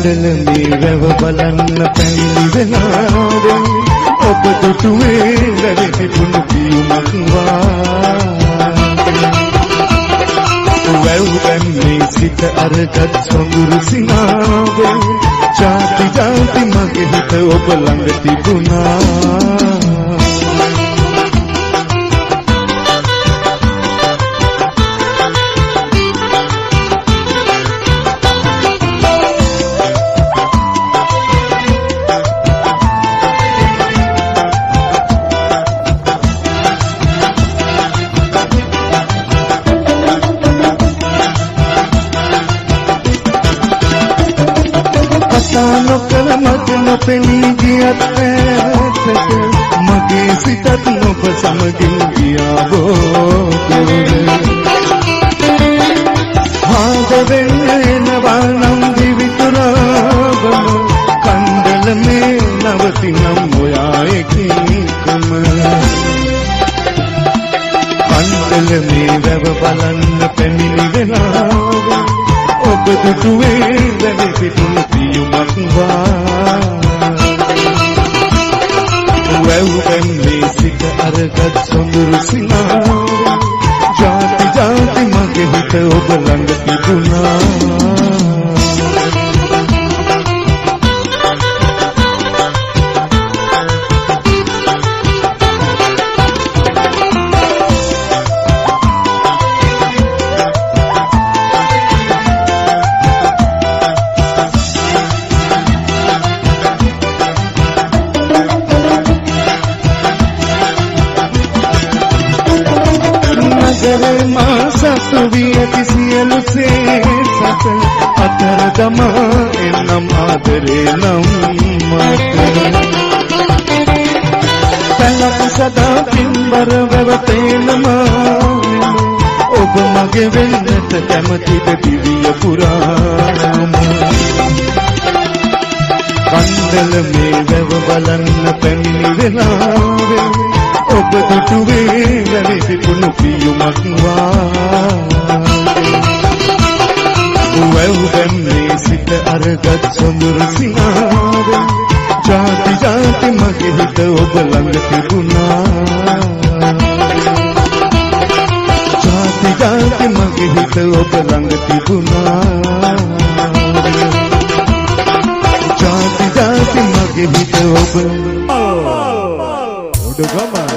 කන්දල මේ වැව බලන්න පැමිණි වෙලාවෙන් ඔබ දුටුවේ වැවේ තිබුණු පියුමක් වාගේ වැව් බැම්මේ සිට අරගත් සොඳුරු සිනාවෙන් ජාති ජාති මගේ හිත ඔබ ළඟ තිබුණා නොකල මගේ නොපෙනී ගියත් ඈතට මගේ සිතත් නොබ සමගින් ගියා බෝදුර හාද වෙන්න එනවා නම් දිවිතුරාවම කන්දල මේ නවතිනම් ඔයා එකීකම කන්දල මේ වැව බලන්න පැමිණි වෙලාව ඔබ දුටුවේ වැවේ පිටුණු පියුමක් වැව් බැම්මේ සිට අරගත් සොඳුරු සිනාවෙන් ජාති ජාති මගේ හිත ඔබ ළඟ තිබුණා සතු විය සියලු සේසත අතර දමා එනම් ආදරේ නම් මට පැලක සදා පින්බර වැවතේනමා ඔබ මගේ වෙන්නට කැමතිද දිවිය පුරාම කන්දල මේ වැව බලන්න පැමිණි වෙලාවෙන් ඔබ දුටුවේ වැවේ පිපුණු පියුමක් වාගේ වැව් බැම්මේ සිට අරගත් සොඳුරු සිනාවෙන් ජාති ජාති මගේ හිත ඔබ ළඟ තිබුණා ජාති ජාති මගේ හිත ඔබ ළඟ තිබුණා ජාති ජාති මගේ හිත ඔබ Udugama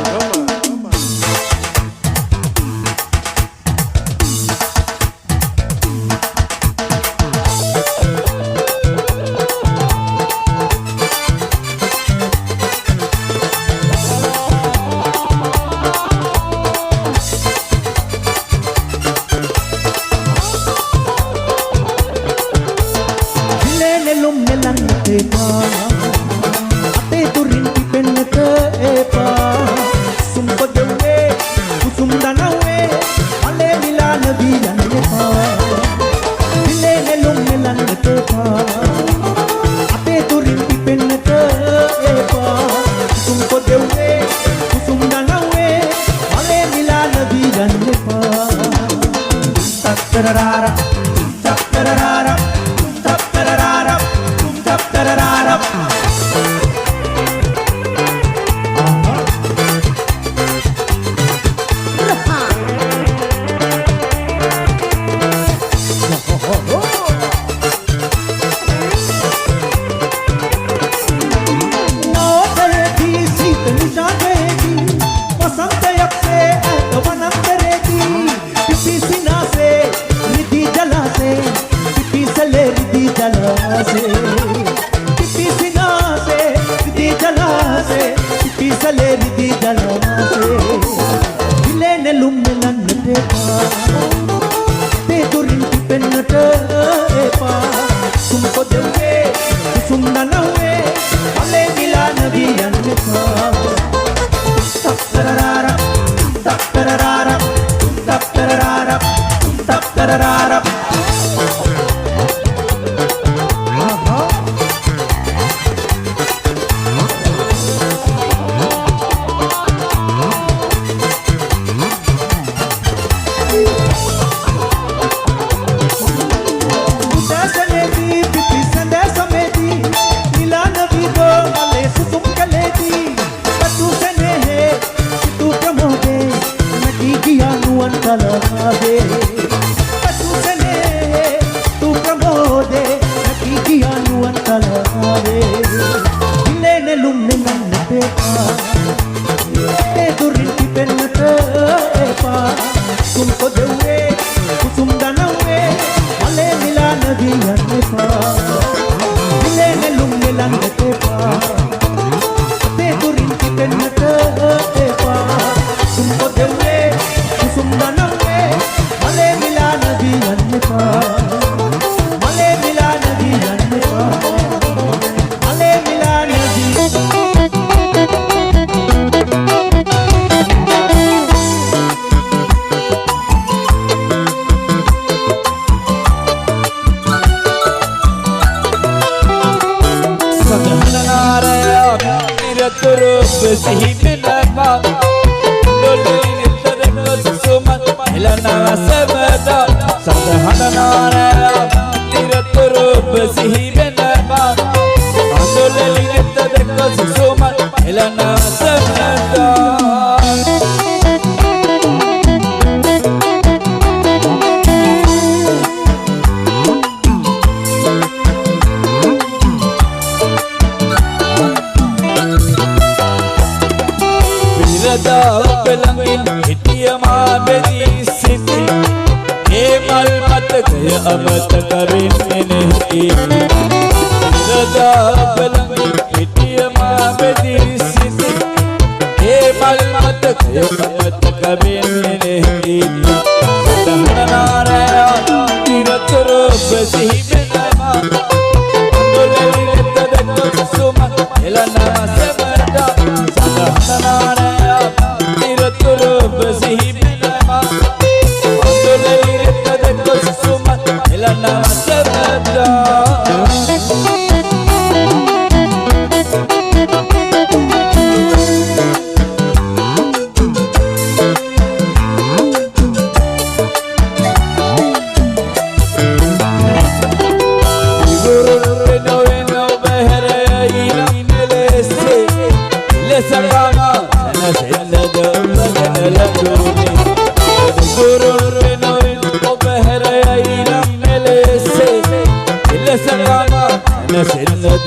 ඉලේ නෙළුම් නෙලන්නට එපා අපේ දුරින් පිටෙන්නට එපා කුසුම් පොදෙව්වේ කුසුම් දනම්වේ මලේ මිලා නදී යන්න එපා මලේ මිලා නදී යන්න එපා මලේ මිලා නදී Sihi menama dolli nitadeko susumat helana samada sadhana nara tiraturu sihi menama dolli nitadeko susumat helana samada Belangin hitiya ma bedi siti e mal mat gaya amat kabin nahi rada belangin hitiya ma bedi siti e mal mat gaya amat kabin nahi dahna raya tiraturu basihi benama dolli tadakko suma elana samada dahna raya tiraturu basihi benama dolli tadakko suma elana samada Senda